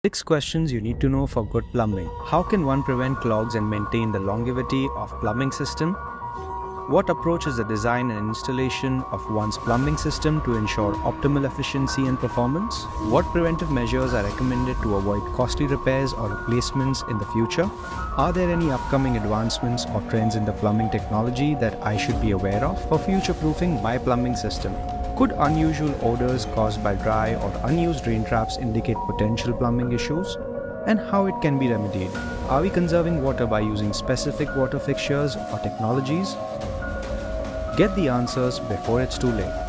6 questions you need to know for good plumbing. How can one prevent clogs and maintain the longevity of plumbing system? What approach is the design and installation of one's plumbing system to ensure optimal efficiency and performance? What preventive measures are recommended to avoid costly repairs or replacements in the future? Are there any upcoming advancements or trends in the plumbing technology that I should be aware of for future-proofing my plumbing system? Could unusual odors caused by dry or unused drain traps indicate potential plumbing issues? And how it can be remedied? Are we conserving water by using specific water fixtures or technologies? Get the answers before it's too late.